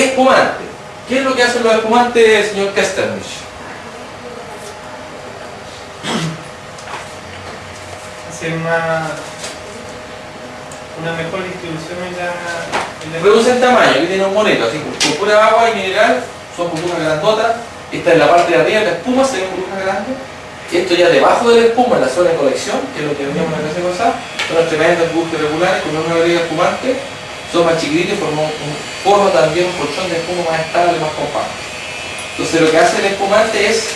Espumante. ¿Qué es lo que hacen los espumantes, señor Kesternich? Hacer una mejor distribución en la Reducen tamaño. Aquí tiene un monito, así con pura agua y mineral, son burbujas grandotas. Esta es la parte de arriba de la espuma, se ven burbujas grandes. Esto ya debajo de la espuma, en la zona de colección, que es lo que veníamos en la clase pasada, son las tremendas burbujas irregulares, con una variedad espumante, son más chiquititos y forman también un colchón de espuma más estable, más compacto. Entonces lo que hace el espumante es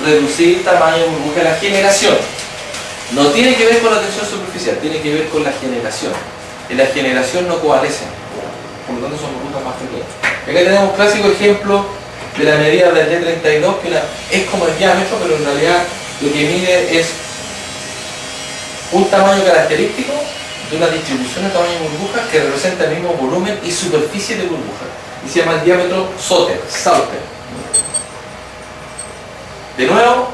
reducir el tamaño de burbuja de la generación. No tiene que ver con la tensión superficial, tiene que ver con la generación. En la generación no coalescen, por lo tanto son burbujas más pequeñas. Acá tenemos un clásico ejemplo de la medida del D32, que es como el diámetro, pero en realidad lo que mide es un tamaño característico de una distribución de tamaño de burbujas que representa el mismo volumen y superficie de burbuja. Y se llama el diámetro Sauter. De nuevo,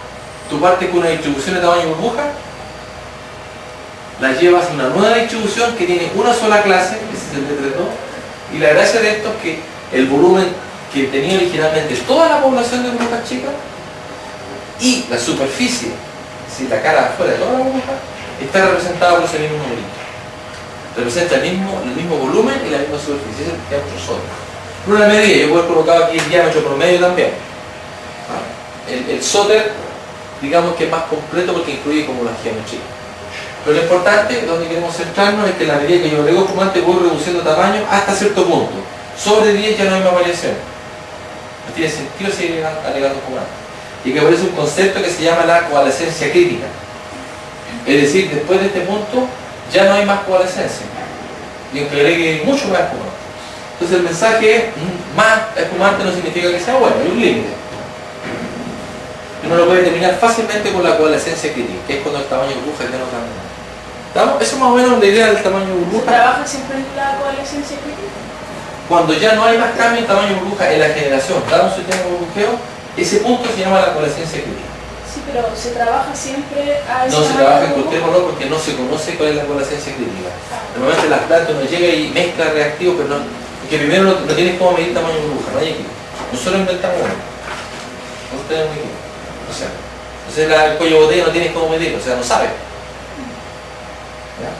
tú partes con una distribución de tamaño de burbuja, la llevas a una nueva distribución que tiene una sola clase, ese es el D32, y la gracia de esto es que el volumen que tenía originalmente toda la población de burbujas chicas y la superficie, si la cara afuera de toda la burbuja, está representada por ese mismo numerito. Representa el mismo volumen y la misma superficie, ese es el diámetro Sauter. Por una medida, yo puedo colocar aquí el diámetro promedio también. El Sauter, digamos que es más completo porque incluye como la geometría. Pero lo importante, donde queremos centrarnos, es que en la medida que yo agrego espumante voy reduciendo tamaño hasta cierto punto. Sobre 10 ya no hay más variación. No tiene sentido seguir agregando espumante. Y que aparece un concepto que se llama la coalescencia crítica. Es decir, después de este punto ya no hay más coalescencia. Y aunque agregue mucho más espumante. Entonces el mensaje es, más espumante no significa que sea bueno, hay un límite. Uno lo puede determinar fácilmente con la coalescencia crítica, que es cuando el tamaño de burbuja ya no cambia. ¿Estamos? Eso es más o menos la idea del tamaño de burbuja. ¿Se trabaja siempre en la coalescencia crítica? Cuando ya no hay más cambio en tamaño de burbuja en la generación, dado un sistema de burbujeo, ese punto se llama la coalescencia crítica. Sí, pero se trabaja siempre a ese No se tamaño trabaja de en cualquier burbuja. valor porque no se conoce cuál es la coalescencia crítica. Normalmente las plantas uno llega y mezcla reactivos, pero no, porque primero no tienes cómo medir tamaño de burbuja, no hay equipo. Nosotros inventamos uno. No tenemos equipo. O sea, entonces el cuello de botella no tienes cómo medir, o sea, no sabes.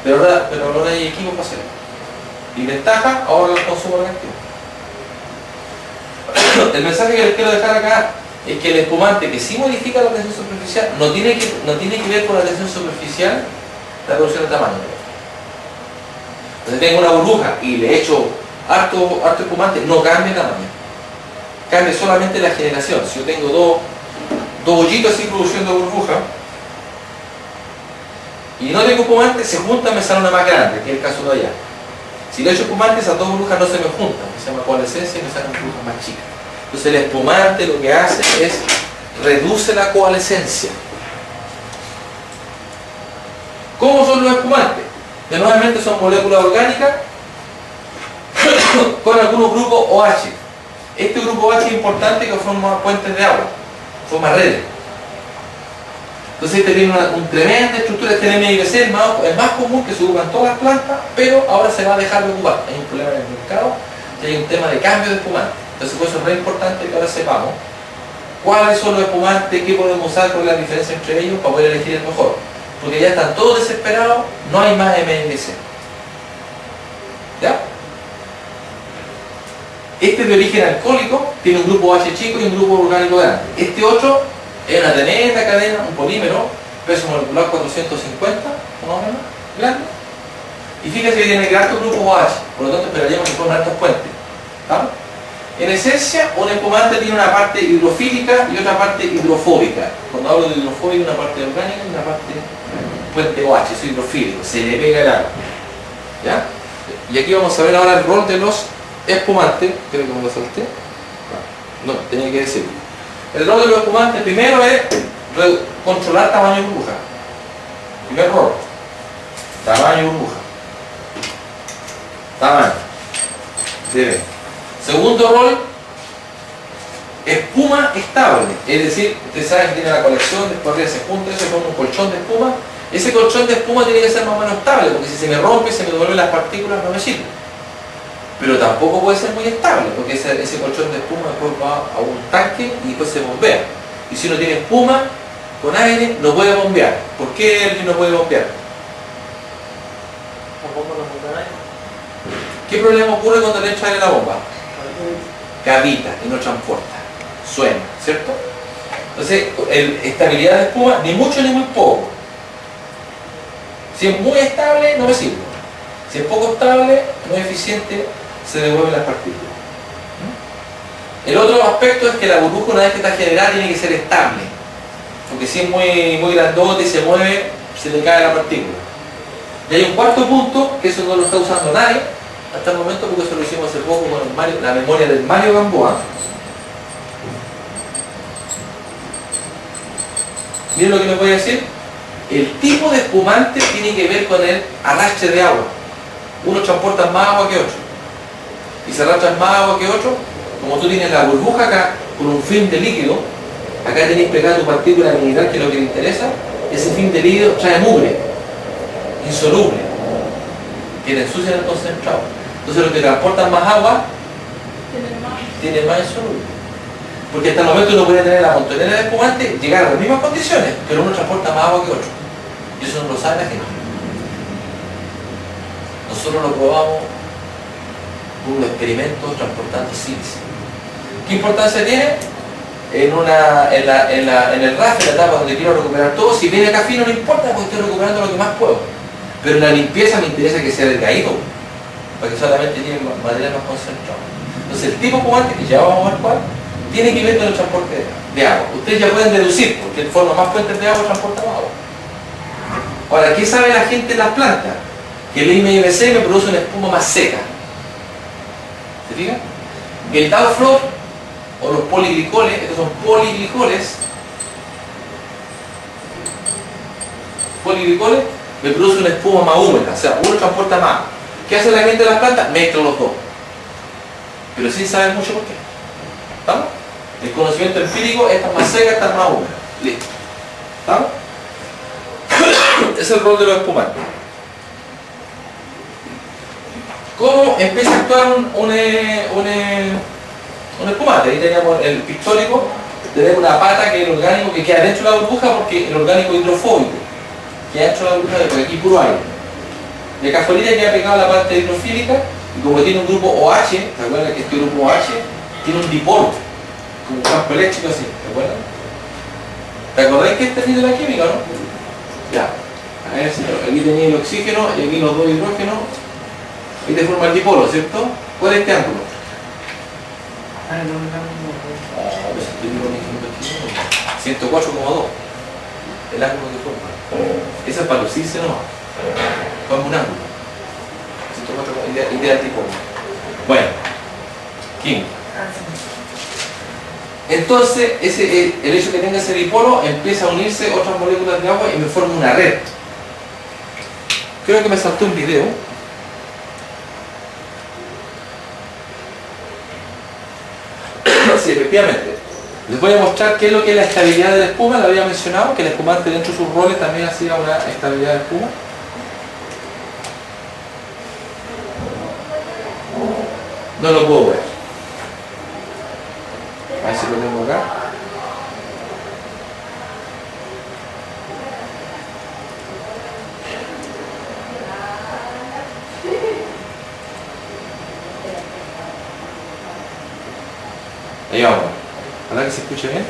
Pero ahora hay equipos para hacerlo. Y ventaja, ahora el consumo reactivo. El mensaje que les quiero dejar acá es que el espumante que sí modifica la tensión superficial no tiene que ver con la tensión superficial la reducción de tamaño. Entonces tengo una burbuja y le echo harto espumante, no cambia el tamaño. Cambia solamente la generación. Si yo tengo dos hoyitos así produciendo burbuja y no tengo espumante, se juntan, me sale una más grande, que es el caso de allá. Si le echo espumante, esas dos burbujas no se me juntan, se llama coalescencia y me salen burbujas más chicas. Entonces el espumante lo que hace es reduce la coalescencia. ¿Cómo son los espumantes? Nuevamente son moléculas orgánicas con algunos grupos OH. Este grupo OH es importante que forma puentes de agua, forma redes. Entonces este tiene una tremenda estructura, este NMIBC es el más común que se ocupa en todas las plantas, pero ahora se va a dejar de ocupar. Hay un problema en el mercado y hay un tema de cambio de espumante. Entonces por eso es muy importante que ahora sepamos cuáles son los espumantes, qué podemos usar, cuál es la diferencia entre ellos para poder elegir el mejor. Porque ya están todos desesperados, no hay más MIBC. ¿Ya? Este de origen alcohólico tiene un grupo OH chico y un grupo orgánico grande. Este otro es una tremenda cadena, un polímero, peso molecular 450, más o menos, grande. Y fíjense que tiene altos grupos OH, por lo tanto esperaríamos que fueran altos puentes. ¿Tá? En esencia, un espumante tiene una parte hidrofílica y otra parte hidrofóbica. Cuando hablo de hidrofóbica, una parte orgánica y una parte puente OH, eso es hidrofílico, se le pega el agua. ¿Ya? Y aquí vamos a ver ahora el rol de los espumantes. Creo que me lo salté. No, tenía que decirlo. El rol de los espumantes primero es controlar tamaño de burbuja. Primer rol. Tamaño de burbuja. Tamaño. Debe. Segundo rol, espuma estable. Es decir, ustedes saben que tiene la colección, después arriba se junta, eso forma un colchón de espuma. Ese colchón de espuma tiene que ser más o menos estable, porque si se me rompe, se me devuelven las partículas, no me sirve. pero tampoco puede ser muy estable, porque ese colchón de espuma después va a un tanque y después se bombea. Y si uno tiene espuma con aire, no puede bombear. ¿Por qué el no puede bombear? ¿Qué problema ocurre cuando le echa aire a la bomba? Cavita y no transporta, suena, ¿cierto? Entonces, estabilidad de espuma, ni mucho ni muy poco. Si es muy estable, no me sirve. Si es poco estable, muy eficiente, se devuelven las partículas. El otro aspecto es que la burbuja, una vez que está generada, tiene que ser estable. Porque si es muy grandote y se mueve, se le cae la partícula. Y hay un cuarto punto, que eso no lo está usando nadie hasta el momento, porque eso lo hicimos hace poco con la memoria del Mario Gamboa. Miren lo que les voy a decir. El tipo de espumante tiene que ver con el arrastre de agua. Unos transportan más agua que otros. Y se arrastran más agua que otros. Como tú tienes la burbuja acá, con un film de líquido, acá tenéis pegada tu partícula mineral, que es lo que te interesa, ese film de líquido trae mugre, insoluble, que te ensucian el concentrado. Entonces los que transportan más agua, tienen más insoluble. Porque hasta el momento uno puede tener la montonera de espumante, llegar a las mismas condiciones, pero uno transporta más agua que otro. Y eso no lo sabe la gente. Nosotros lo probamos con unos experimentos transportando sílice. ¿Qué importancia tiene? En el RAF, en la etapa donde quiero recuperar todo, si viene acá fino no importa, porque estoy recuperando lo que más puedo. Pero en la limpieza me interesa que sea delgadito, para que solamente tiene material más concentrado. Entonces el tipo de espumante, que ya vamos a ver cuál, tiene que ver con el transporte de agua. Ustedes ya pueden deducir, porque en forma más fuentes de agua transporta más agua. Ahora, ¿qué sabe la gente en las plantas? Que el IMIBC me produce una espuma más seca. ¿Se fijan? El Dowflow o los poliglicoles, estos son poliglicoles, me produce una espuma más húmeda, o sea, uno transporta más. ¿Qué hace la gente de las plantas? Mezcla los dos. Pero sin saber mucho por qué. ¿Estamos? El conocimiento empírico, estas más secas, estas más húmedas. Listo. ¿Estamos? Ese es el rol de los espumantes. ¿Cómo empieza a actuar un espumante? Ahí teníamos el pictórico, tenemos una pata que es el orgánico que queda dentro de la burbuja, porque el orgánico hidrofóbico queda dentro de la burbuja, porque aquí puro aire. Y acá afuera queda pegado la parte hidrofílica, y como tiene un grupo OH, ¿te acuerdas que este grupo OH tiene un dipolo, como un campo eléctrico así? ¿Te acuerdas? ¿Te acordáis que este es de la química, no? Ya. A ver si aquí tenía el oxígeno y aquí los dos hidrógenos. Y te forma el dipolo, ¿cierto? ¿Cuál es este ángulo? Pues estoy con un ejemplo aquí. 104,2. El ángulo que forma. Esa es para lucirse nomás. Forma un ángulo. 104,2. Idea del dipolo. Bueno. Química. Entonces, el hecho de que tenga ese dipolo, empieza a unirse otras moléculas de agua y me forma una red. Creo que me saltó un video. Sí, efectivamente. Les voy a mostrar qué es lo que es la estabilidad de la espuma. La había mencionado, que el espumante dentro de sus roles también hacía una estabilidad de espuma. No lo puedo ver. A ver si lo tengo acá. Ahí vamos. ¿Verdad que se escuche bien?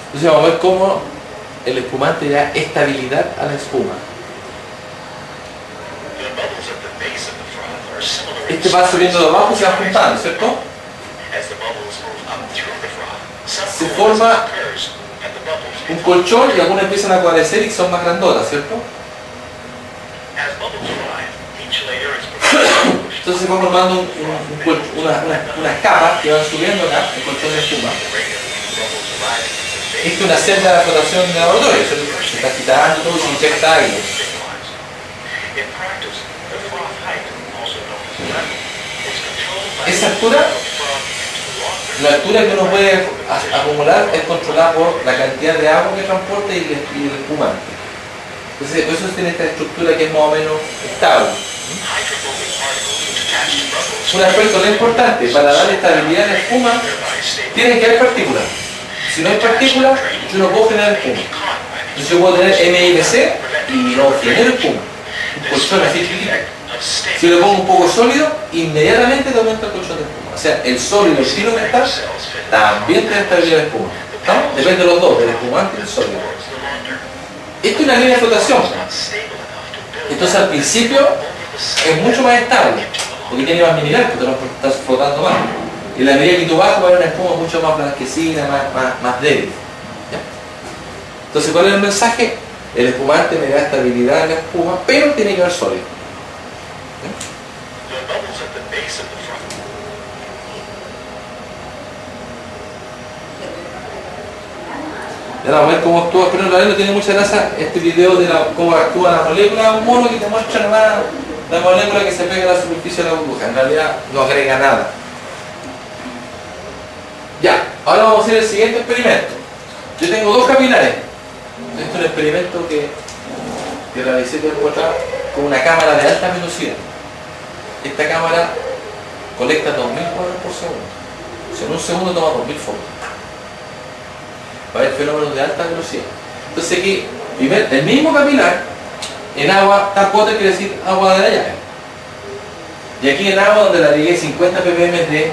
Entonces vamos a ver cómo el espumante da estabilidad a la espuma. Este va subiendo de abajo y se va juntando, ¿cierto? Se forma un colchón y algunas empiezan a coalescer y son más grandotas, ¿cierto? Entonces se va formando unas capas que van subiendo acá, el colchón de espuma. Esta es una celda de flotación de laboratorio, se está quitando todo y se inyecta aire. Esa altura, la altura que uno puede acumular es controlada por la cantidad de agua que transporta y el espumante. Entonces, eso tiene esta estructura que es más o menos estable. Un aspecto muy importante, para darle estabilidad a la espuma, tiene que haber partículas. Si no hay partículas, yo no puedo generar espuma. Entonces yo puedo tener MIBC y no genero espuma. Un colchón así chiquitito. Si le pongo un poco sólido, inmediatamente te aumenta el colchón de espuma. O sea, el sólido, el filo metal, también te da estabilidad de espuma. ¿No? Depende de los dos, del espumante y del sólido. Esto es una línea de flotación. Entonces al principio es mucho más estable, porque tiene más mineral, porque te lo estás flotando más. Y la medida que tú bajas va a haber una espuma mucho más blanquecina, más débil. ¿Ya? Entonces, ¿cuál es el mensaje? El espumante me da estabilidad en la espuma, pero tiene que haber sólido. ¿Ya? Y ahora vamos a ver cómo actúa, pero en realidad no tiene mucha gracia este video de cómo actúa la molécula, un mono que te muestra la molécula que se pega a la superficie de la burbuja. En realidad no agrega nada. Ya, ahora vamos a hacer el siguiente experimento. Yo tengo dos capilares. Este es un experimento que realicé tiempo atrás con una cámara de alta velocidad. Esta cámara colecta 2000 cuadros por segundo. O sea, en un segundo toma 2000 fotos. Va a haber fenómenos de alta velocidad. Entonces aquí, el mismo capilar, en agua, tap water quiere decir agua de la llave. Y aquí en agua donde le agregué 50 ppm de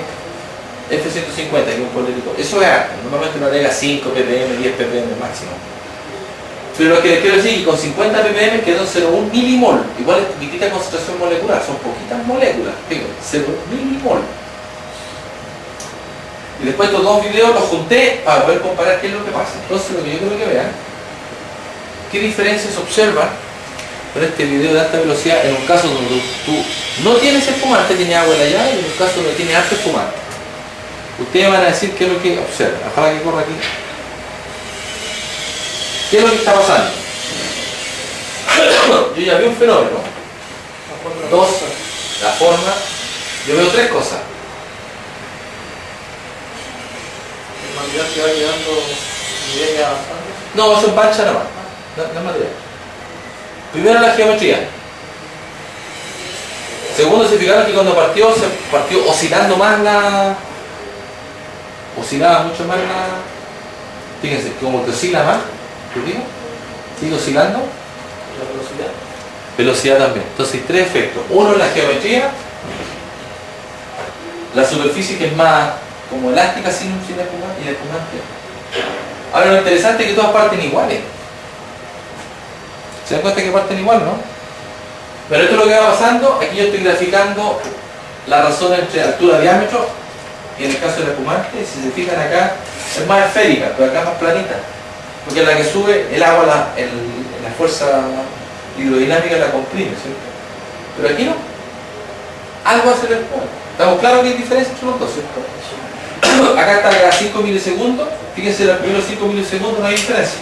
F150, que es un político. Eso es arte. Normalmente uno agrega 5 ppm, 10 ppm máximo. Pero lo que les quiero decir es que con 50 ppm quedó 0,1 milimol. Igual es poquitita concentración molecular, son poquitas moléculas. Digo, 0,1 milimol. Y después estos dos videos los junté para poder comparar qué es lo que pasa. Entonces lo que yo quiero que vean, qué diferencias se observan con este video de alta velocidad en un caso donde tú no tienes espumante, tienes agua en la llave, y en un caso donde tienes harto espumante. Ustedes van a decir qué es lo que observan. Ojalá que corra aquí. ¿Qué es lo que está pasando? Yo ya vi un fenómeno. Dos, la forma. Yo veo tres cosas. El material que va quedando nivel avanzando. No, eso es pancha nomás. No es material. Primero la geometría. Segundo, se fijaron que cuando se partió oscilando más oscilaba mucho más fíjense, como que oscila más, ¿te digo? Sigue oscilando. La velocidad. Velocidad también. Entonces hay tres efectos. Uno es la geometría, la superficie que es más como elástica sin espumante y el espumante. Ahora lo interesante es que todas parten iguales. ¿Se dan cuenta que parten igual, no? Pero esto es lo que va pasando. Aquí yo estoy graficando la razón entre altura y diámetro, y en el caso del espumante, si se fijan acá, es más esférica, pero acá es más planita. Porque la que sube el agua, la fuerza hidrodinámica la comprime, ¿cierto? Pero aquí no. Algo hace el espumante. ¿Estamos claros que hay diferencia entre los dos, cierto? Acá está a 5 milisegundos. Fíjense, en los primeros 5 milisegundos no hay diferencia.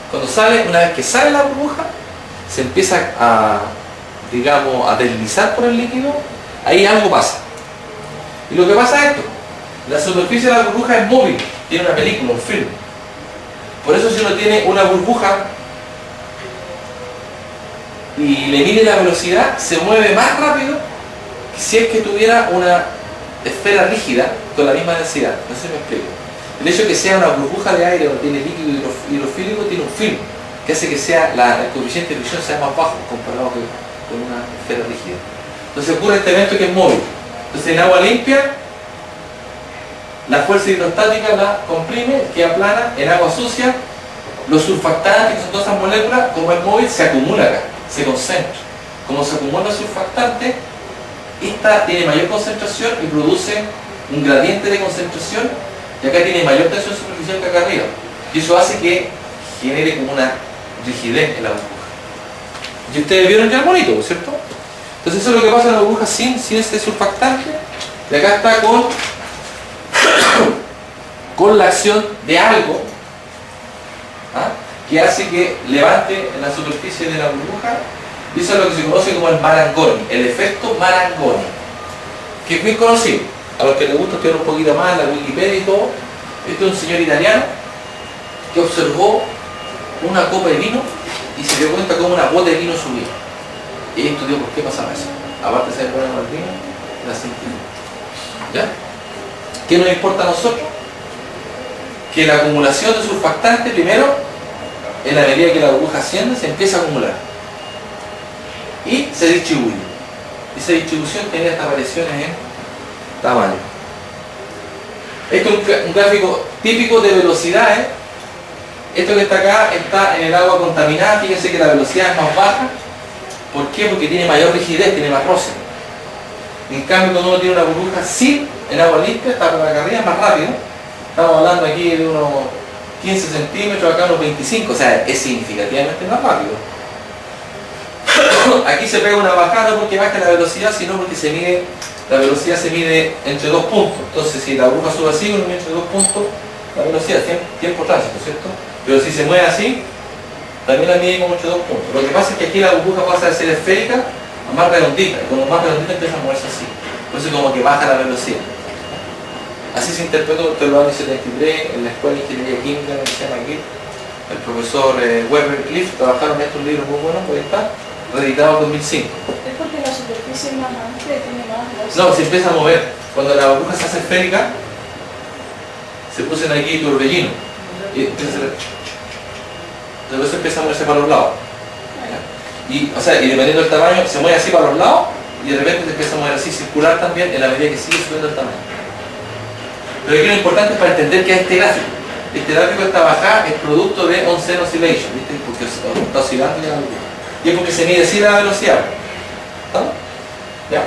Cuando sale, una vez que sale la burbuja, se empieza a deslizar por el líquido, ahí algo pasa. Y lo que pasa es esto: la superficie de la burbuja es móvil, tiene una película, un film. Por eso si uno tiene una burbuja y le mide la velocidad, se mueve más rápido que si es que tuviera una esfera rígida con la misma densidad. No sé si me explico. El hecho de que sea una burbuja de aire o tiene líquido hidrofílico tiene un film que hace que el coeficiente de fricción sea más bajo comparado con una esfera rígida. Entonces ocurre este evento que es móvil. Entonces en agua limpia la fuerza hidrostática la comprime, queda plana. En agua sucia los surfactantes, que son todas esas moléculas, como es móvil, se acumula acá, se concentra. Como se acumula el surfactante, esta tiene mayor concentración y produce un gradiente de concentración, y acá tiene mayor tensión superficial que acá arriba. Y eso hace que genere como una rigidez en la burbuja. Y ustedes vieron ya el monito, ¿cierto? Entonces eso es lo que pasa en la burbuja sin este surfactante. Y acá está con la acción de algo, ¿ah?, que hace que levante en la superficie de la burbuja. Y eso es lo que se conoce como el Marangoni, el efecto Marangoni, que es muy conocido. A los que les gusta estudiar un poquito más la Wikipedia y todo, este es un señor italiano que observó una copa de vino y se dio cuenta cómo una gota de vino subía. Y estudió por qué pasaba eso. Aparte de ser el problema del vino, la sentimos. ¿Ya? ¿Qué nos importa a nosotros? Que la acumulación de surfactante, primero, en la medida que la burbuja asciende, se empieza a acumular. Y se distribuye. Esa distribución tiene estas variaciones en tamaño. Esto es un gráfico típico de velocidades. Esto que está acá está en el agua contaminada. Fíjense que la velocidad es más baja. ¿Por qué? Porque tiene mayor rigidez, tiene más roce. En cambio, cuando uno tiene una burbuja sin en agua limpia, está por acá arriba, es más rápido. Estamos hablando aquí de unos 15 centímetros, acá unos 25, o sea, es significativamente más rápido. Aquí se pega una bajada no porque baja la velocidad, sino porque la velocidad se mide entre dos puntos. Entonces, si la burbuja sube así, uno mide entre dos puntos la velocidad, tiempo tránsito, ¿cierto? Pero si se mueve así, también la mide como entre dos puntos. Lo que pasa es que aquí la burbuja pasa de ser esférica a más redondita, y cuando más redondita empieza a moverse así. Entonces como que baja la velocidad. Así se interpretó en los años 73 en la Escuela de Ingeniería Química que se llama aquí. El profesor Weber Cliff trabajaron en estos libros muy buenos, por ahí está, reeditado en 2005. Es porque la superficie es más amplia y tiene más velocidad. No, se empieza a mover. Cuando la burbuja se hace esférica, se pusen aquí turbellinos. Y empieza a hacer... Entonces empieza a moverse para los lados. Y, o sea, y dependiendo del tamaño, se mueve así para los lados y de repente se empieza a mover así circular también en la medida que sigue subiendo el tamaño. Pero aquí lo importante es para entender que es este gráfico. Este gráfico, esta bajada, es producto de on-set oscillation, ¿viste? Porque está oscilando ya la burbuja. Y es porque se mide así la velocidad. ¿Estamos? Ya.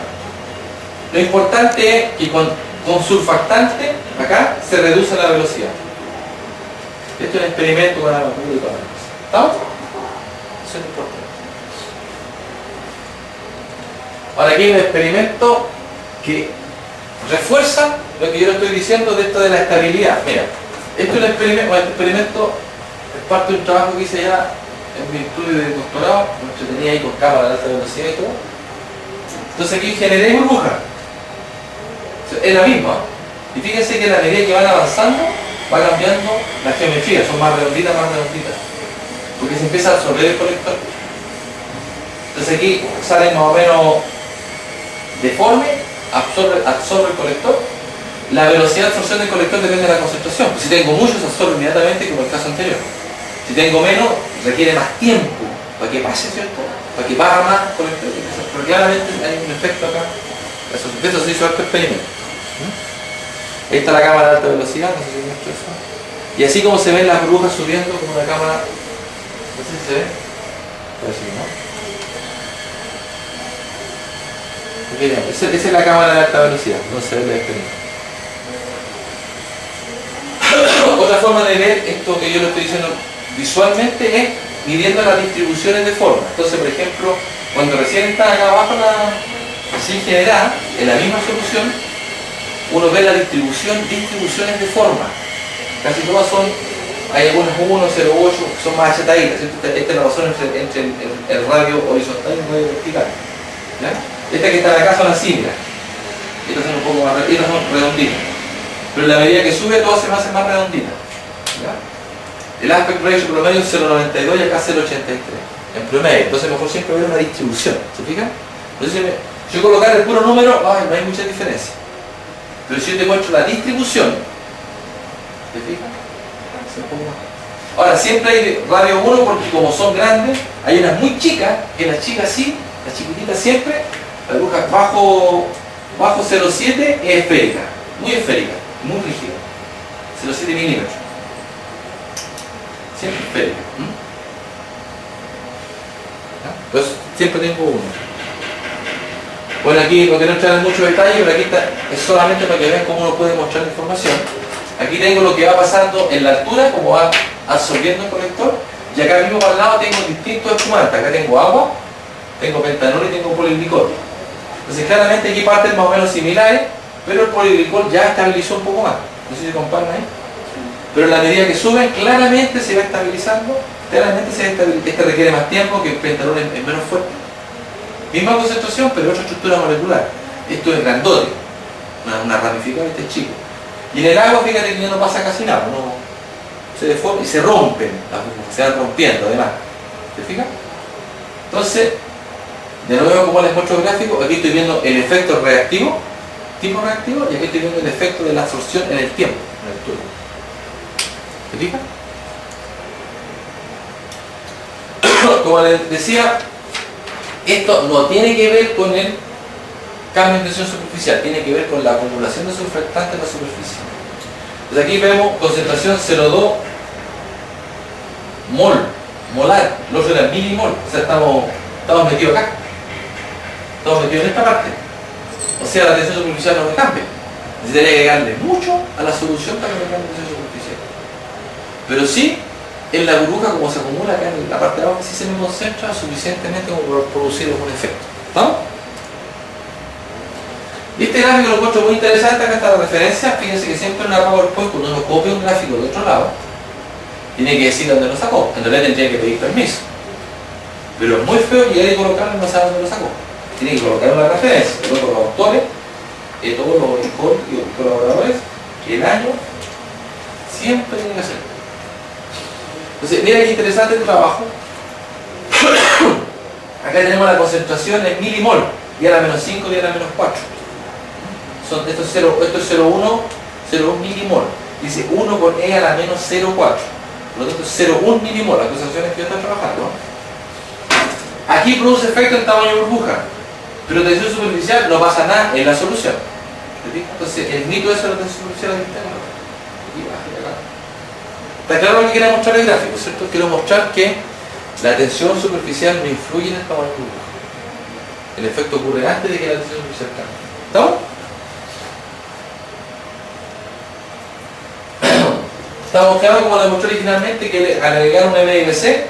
Lo importante es que con surfactante, acá, se reduce la velocidad. Esto es un experimento con la vacuna y todas las cosas. ¿Estamos? Eso es lo importante. Ahora aquí hay un experimento que refuerza lo que yo le estoy diciendo de esto de la estabilidad. Mira, esto es un experimento, este experimento es parte de un trabajo que hice ya en mi estudio de doctorado, que tenía ahí con cámara de alta velocidad y todo. Entonces aquí generé burbujas. Es la misma. Y fíjense que a la medida que van avanzando, va cambiando la geometría, son más redonditas, porque se empieza a absorber el colector. Entonces aquí sale más o menos deforme, absorbe el colector. La velocidad de absorción del colector depende de la concentración. Si tengo mucho, se absorbe inmediatamente, como el caso anterior. Si tengo menos, requiere más tiempo para que pase, ¿cierto? Para que pase más el colector. Pero claramente hay un efecto acá. Eso se hizo harto experimento. Ahí está la cámara de alta velocidad, no sé si muestro eso. Y así como se ven las burbujas subiendo como una cámara, no sé si se ve, pero sí, ¿no? Okay, esa es la cámara de alta velocidad, no se ve la experiencia. Otra forma de ver esto que yo lo estoy diciendo visualmente es midiendo las distribuciones de forma. Entonces, por ejemplo, cuando recién está acá abajo recién generada, en la misma solución, uno ve la distribuciones de forma. Casi todas son, hay algunas 1, 0, 8, son más achataditas. Esta es la razón entre el radio horizontal y el radio vertical. ¿Ya? Estas que están acá son las símilas. Estas son un poco más, estas son redonditas. Pero en la medida que sube, todo se hace más redondita. ¿Ya? El aspect ratio promedio es 0,92 y acá 0,83. En promedio. Entonces mejor siempre ver una distribución. ¿Se fijan? Entonces, si yo colocar el puro número, no hay mucha diferencia. Pero si yo te muestro la distribución, ¿te fijas? Ahora, siempre hay radio 1 porque como son grandes, hay unas muy chicas, que las chicas sí, las chiquititas siempre, la burbuja bajo 0,7 es esférica, muy rígida, 0,7 milímetros. Siempre esférica. Entonces, siempre tengo uno. Bueno, aquí no quiero entrar en mucho detalle, pero aquí está, es solamente para que vean cómo uno puede mostrar la información. Aquí tengo lo que va pasando en la altura, como va absorbiendo el colector, y acá mismo para el lado tengo distintos espumantes. Acá tengo agua, tengo pentanol y tengo poliglicol. Entonces claramente aquí parten más o menos similares, pero el poliglicol ya estabilizó un poco más. No sé si comparan ahí. Pero en la medida que suben, claramente se va estabilizando, este requiere más tiempo, que el pentanol es menos fuerte. Misma concentración, pero otra estructura molecular. Esto es grandote, una ramificada, este es chico. Y en el agua, fíjate que ya no pasa casi nada, no, se deforma y se rompen, se van rompiendo además. ¿Te fijas? Entonces, De nuevo, como les muestro el gráfico, aquí estoy viendo el efecto reactivo, tipo reactivo, y aquí estoy viendo el efecto de la absorción en el tiempo, en el tubo. ¿Se fijan? Como les decía, esto no tiene que ver con el cambio de tensión superficial, tiene que ver con la acumulación de surfactante en la superficie. Entonces aquí vemos concentración 0,2 molar, lo otro era milimol, o sea, estamos metidos acá, estamos metidos en esta parte. O sea, la tensión superficial no me cambia. Necesitaría agregarle mucho a la solución para que me cambie la tensión superficial. Pero sí, en la burbuja, como se acumula acá en la parte de abajo, sí se me concentra suficientemente como para producir algún efecto. ¿Vamos? Y este gráfico lo encuentro muy interesante. Acá está la referencia. Fíjense que siempre en una PowerPoint, cuando uno copia un gráfico de otro lado, tiene que decir dónde lo sacó. En realidad tendría que pedir permiso. Pero es muy feo llegar y colocarlo y no sabe dónde lo sacó. Tiene que colocar una referencia. Luego los autores, todos los colaboradores, el año, siempre tiene que hacerlo. Entonces, mira qué interesante este trabajo. Acá tenemos la concentración en milimol, y a la menos 5 y a la menos 4. Esto es 0,1 milimol. Dice 1 con E a la menos 0,4. Por lo tanto es 0,1 milimol, las concentraciones que yo estoy trabajando. Aquí produce efecto en tamaño burbuja, pero tensión superficial no pasa nada en la solución. Entonces, el mito es la tensión superficial aquí está. Está claro lo que quería mostrar el gráfico, ¿cierto? Quiero mostrar que la tensión superficial no influye en el tamaño burbuja. El efecto ocurre antes de que la tensión superficial cambie. ¿Estamos? Estamos claros, como lo mostré originalmente, que al agregar un MLC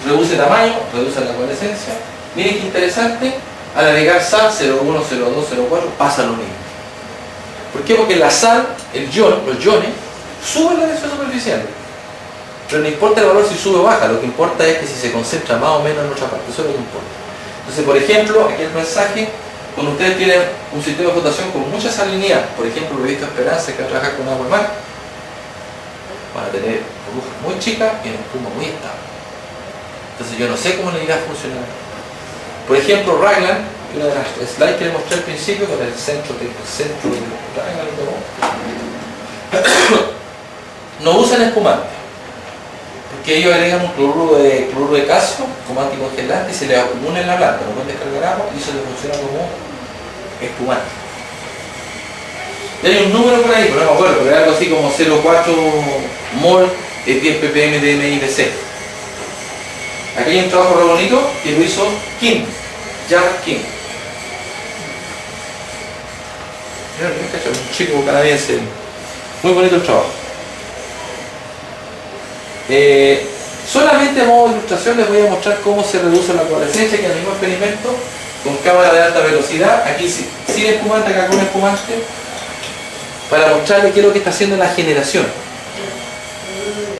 reduce tamaño, reduce la coalescencia. Miren qué interesante, al agregar sal 0,1, 0,2, 0,4 pasa lo mismo. ¿Por qué? Porque la sal, los iones, suben la tensión superficial. Pero no importa el valor si sube o baja, lo que importa es que si se concentra más o menos en otra parte, eso es lo que importa. Entonces, por ejemplo, aquí el mensaje, cuando ustedes tienen un sistema de flotación con mucha salinidad, por ejemplo, Proyecto Esperanza, que va a trabajar con agua de mar, van a tener burbujas muy chicas y una espuma muy estable. Entonces yo no sé cómo le irá a funcionar. Por ejemplo, Raglan, una de las slides que les mostré al principio, con el centro de Raglan, no usan espumante, porque ellos agregan un cloruro de calcio como anticongelante y se le acumula en la planta, no pueden descargar agua y eso le funciona como espumante. Y hay un número por ahí, pero no me acuerdo, pero es algo así como 0,4 mol es 10 ppm de MIBC. Aquí hay un trabajo re bonito que lo hizo King, Jack King. Un chico canadiense. Muy bonito el trabajo. Solamente a modo de ilustración les voy a mostrar cómo se reduce la coalescencia, que en el mismo experimento con cámara de alta velocidad, aquí sin espumante, acá con espumante, para mostrarles qué es lo que está haciendo la generación.